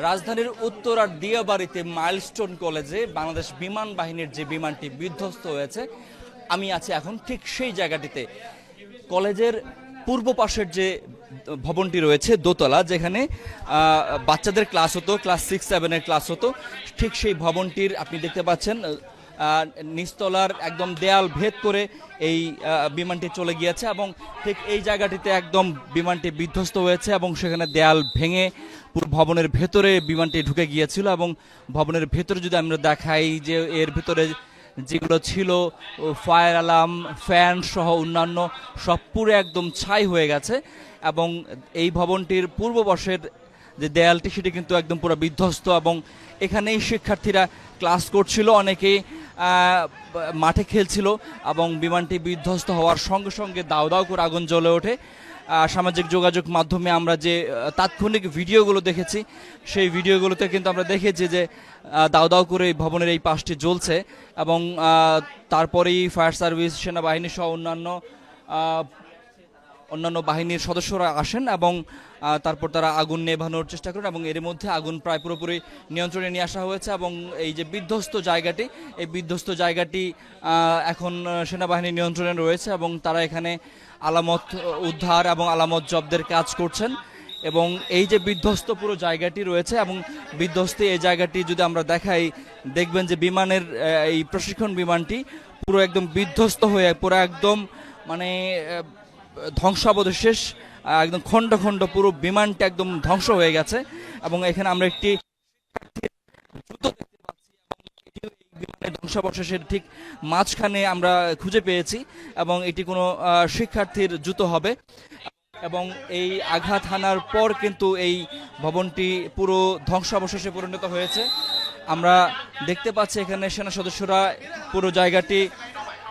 রাজধানীর উত্তরার দিয়াবাড়িতে মাইলস্টোন কলেজে বাংলাদেশ বিমান বাহিনীর যে বিমানটি বিধ্বস্ত হয়েছে, আমি আছি এখন ঠিক সেই জায়গাটিতে। কলেজের পূর্ব পাশের যে ভবনটি রয়েছে দোতলা, যেখানে বাচ্চাদের ক্লাস হতো, ক্লাস 6-7-এর ক্লাস হতো, ঠিক সেই ভবনটির আপনি দেখতে পাচ্ছেন নিচতলার একদম দেয়াল ভেদ করে এই বিমানটি চলে গিয়েছে এবং ঠিক এই জায়গাটিতে একদম বিমানটি বিধ্বস্ত হয়েছে এবং সেখানে দেয়াল ভেঙে পুরো ভবনের ভেতরে বিমানটি ঢুকে গিয়েছিল। এবং ভবনের ভেতরে যদি আমরা দেখাই যে এর ভেতরে যেগুলো ছিল ফায়ার অ্যালার্ম, ফ্যান সহ অন্যান্য সব পুরো একদম ছাই হয়ে গেছে। এবং এই ভবনটির পূর্ব পাশের যে দেয়ালটি সেটি কিন্তু একদম পুরো বিধ্বস্ত এবং এখানেই শিক্ষার্থীরা ক্লাস করছিল, অনেকেই মাঠে খেলছিল এবং বিমানটি বিধ্বস্ত হওয়ার সঙ্গে সঙ্গে দাউ দাউ করে আগুন জ্বলে ওঠে। সামাজিক যোগাযোগ মাধ্যমে আমরা যে তাৎক্ষণিক ভিডিওগুলো দেখেছি, সেই ভিডিওগুলোতে কিন্তু আমরা দেখেছি যে দাউ দাউ করে ভবনের এই পাশটি জ্বলছে এবং তারপরেই ফায়ার সার্ভিস, সেনাবাহিনী সহ অন্যান্য বাহিনীর সদস্যরা আসেন এবং তারপর তারা আগুন নেভানোর চেষ্টা করেন এবং এর মধ্যে আগুন প্রায় পুরোপুরি নিয়ন্ত্রণে নিয়ে আসা হয়েছে। এবং এই যে বিধ্বস্ত জায়গাটি, এই বিধ্বস্ত জায়গাটি এখন সেনাবাহিনীর নিয়ন্ত্রণে রয়েছে এবং তারা এখানে আলামত উদ্ধার এবং আলামত জব্দের কাজ করছেন। এবং এই যে বিধ্বস্ত পুরো জায়গাটি রয়েছে এবং বিধ্বস্ত এই জায়গাটি যদি আমরা দেখাই, দেখবেন যে বিমানের এই প্রশিক্ষণ বিমানটি পুরো একদম বিধ্বস্ত হয়ে পুরো একদম মানে ধ্বংসাবশেষ, একদম খণ্ড খণ্ড পুরো বিমানটা একদম ধ্বংস হয়ে গেছে। এবং এখানে আমরা একটি জুতো দেখতে পাচ্ছি এবং এটিও এই বিমানের ধ্বংসাবশেষের ঠিক মাঝখানে আমরা খুঁজে পেয়েছি এবং এটি কোনো শিক্ষার্থীর জুতো হবে। এবং এই আঘাত হানার পর কিন্তু এই ভবনটি পুরো ধ্বংসাবশেষে পরিণত হয়েছে। আমরা দেখতে পাচ্ছি এখানে সেনা সদস্যরা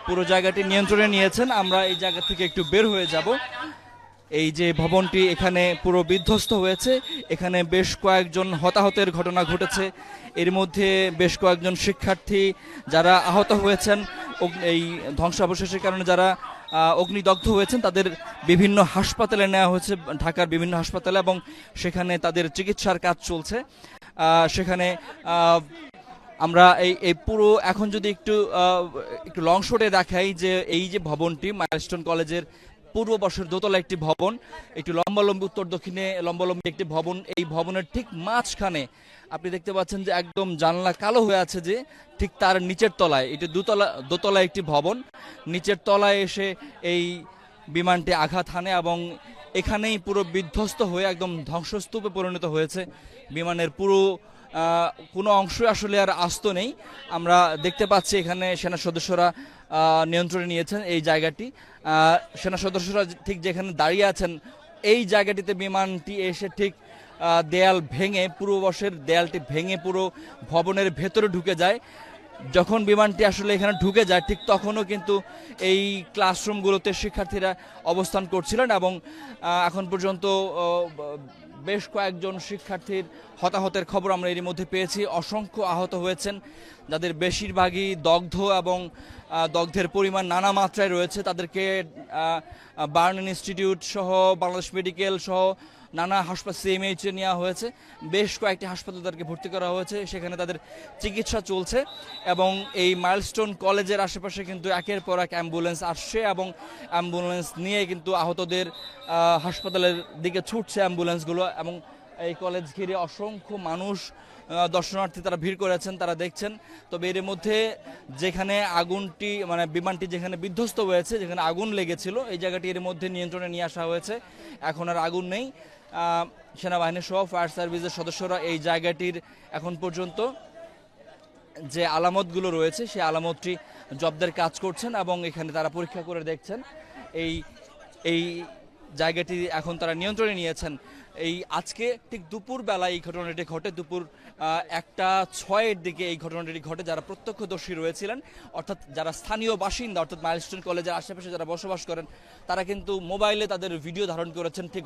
পুরো জায়গাটি নিয়ন্ত্রণে নিয়েছেন। আমরা এই জায়গা থেকে একটু বের হয়ে যাব। এই যে ভবনটি এখানে পুরো বিধ্বস্ত হয়েছে, এখানে বেশ কয়েকজন হতাহতের ঘটনা ঘটেছে। এর মধ্যে বেশ কয়েকজন শিক্ষার্থী যারা আহত হয়েছেন, এই ধ্বংসাবশেষের কারণে যারা অগ্নিদগ্ধ হয়েছেন, তাদের বিভিন্ন হাসপাতালে নেওয়া হয়েছে, ঢাকার বিভিন্ন হাসপাতালে, এবং সেখানে তাদের চিকিৎসার কাজ চলছে। সেখানে আমরা এই পুরো এখন যদি একটু লং শটে দেখাই যে এই যে ভবনটি মাইলস্টোন কলেজের পূর্ব পাশের দোতলা একটি ভবন, একটু লম্বালম্বি উত্তর দক্ষিণে লম্বালম্বি একটি ভবন। এই ভবনের ঠিক মাঝখানে আপনি দেখতে পাচ্ছেন যে একদম জানলা কালো হয়ে আছে, যে ঠিক তার নিচের তলায়, এটি দোতলা একটি ভবন, নিচের তলায় এসে এই বিমানটি আঘাত হানে এবং এখানেই পুরো বিধ্বস্ত হয়ে একদম ধ্বংসস্তূপে পরিণত হয়েছে। বিমানের পুরো কোনো অংশই আসলে আর আস্ত নেই। আমরা দেখতে পাচ্ছি এখানে সেনা সদস্যরা নিয়ন্ত্রণে নিয়েছেন এই জায়গাটি। সেনা সদস্যরা ঠিক যেখানে দাঁড়িয়ে আছেন, এই জায়গাটিতে বিমানটি এসে ঠিক দেয়াল ভেঙে, পূর্ববশের দেয়ালটি ভেঙে পুরো ভবনের ভেতরে ঢুকে যায়। যখন বিমানটি আসলে এখানে ঢুকে যায়, ঠিক তখনও কিন্তু এই ক্লাসরুমগুলোতে শিক্ষার্থীরা অবস্থান করছিলেন এবং এখন পর্যন্ত বেশ কয়েকজন শিক্ষার্থীর হতাহতের খবর আমরা এর মধ্যে পেয়েছি। অসংখ্য আহত হয়েছেন, যাদের বেশিরভাগই দগ্ধ এবং দগ্ধের পরিমাণ নানা মাত্রায় রয়েছে। তাদেরকে বার্ন ইনস্টিটিউট সহ বাংলাদেশ মেডিকেল সহ নানা হাসপাতাল, সিএমএইচে নেওয়া হয়েছে। বেশ কয়েকটি হাসপাতালে তাদেরকে ভর্তি করা হয়েছে, সেখানে তাদের চিকিৎসা চলছে। এবং এই মাইলস্টোন কলেজের আশেপাশে কিন্তু একের পর এক অ্যাম্বুলেন্স আসছে এবং অ্যাম্বুলেন্স নিয়ে কিন্তু আহতদের হাসপাতালের দিকে ছুটছে অ্যাম্বুলেন্সগুলো। এবং এই কলেজ ঘিরে অসংখ্য মানুষ, দর্শনার্থী তারা ভিড় করেছেন, তারা দেখছেন। তবে এর মধ্যে যেখানে আগুনটি মানে বিমানটি যেখানে বিধ্বস্ত হয়েছে, যেখানে আগুন লেগেছিল, এই জায়গাটি এর মধ্যে নিয়ন্ত্রণে নিয়ে আসা হয়েছে। এখন আর আগুন নেই। সেনাবাহিনী সহ ফায়ার সার্ভিসের সদস্যরা এই জায়গাটির এখন পর্যন্ত যে আলামতগুলো রয়েছে সেই আলামতটি জব্দের কাজ করছেন এবং এখানে তারা পরীক্ষা করে দেখছেন। এই জায়গাটি এখন তারা নিয়ন্ত্রণে নিয়েছেন। এই আজকে ঠিক দুপুর বেলায় এই ঘটনাটি ঘটে, দুপুর 1:06 দিকে এই ঘটনাটি ঘটে। যারা প্রত্যক্ষদর্শী রয়েছিলেন, অর্থাৎ যারা স্থানীয় বাসিন্দা, অর্থাৎ মাইলস্টোন কলেজের আশেপাশে যারা বসবাস করেন, তারা কিন্তু মোবাইলে তাদের ভিডিও ধারণ করেছেন। ঠিক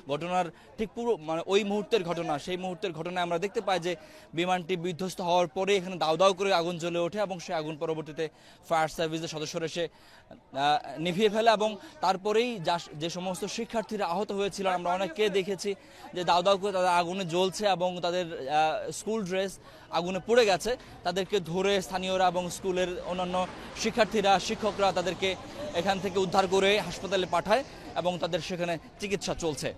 ঘটনার ঠিক পুরো মানে ওই মুহূর্তের ঘটনা, সেই মুহূর্তের ঘটনায় আমরা দেখতে পাই যে বিমানটি বিধ্বস্ত হওয়ার পরে এখানে দাউ দাউ করে আগুন জ্বলে ওঠে এবং সেই আগুন পরবর্তীতে ফায়ার সার্ভিসের সদস্যরা এসে নিভিয়ে ফেলে। এবং তারপরেই যে সমস্ত শিক্ষার্থীরা আহত হয়েছিল, আমরা অনেককে দেখেছি যে দাউ দাউ করে তাদের আগুনে জ্বলছে এবং তাদের স্কুল ড্রেস আগুনে পুড়ে গেছে। তাদেরকে ধরে স্থানীয়রা এবং স্কুলের অন্যান্য শিক্ষার্থীরা শিক্ষকরা তাদেরকে এখান থেকে উদ্ধার করে হাসপাতালে পাঠায় এবং তাদের সেখানে চিকিৎসা চলছে।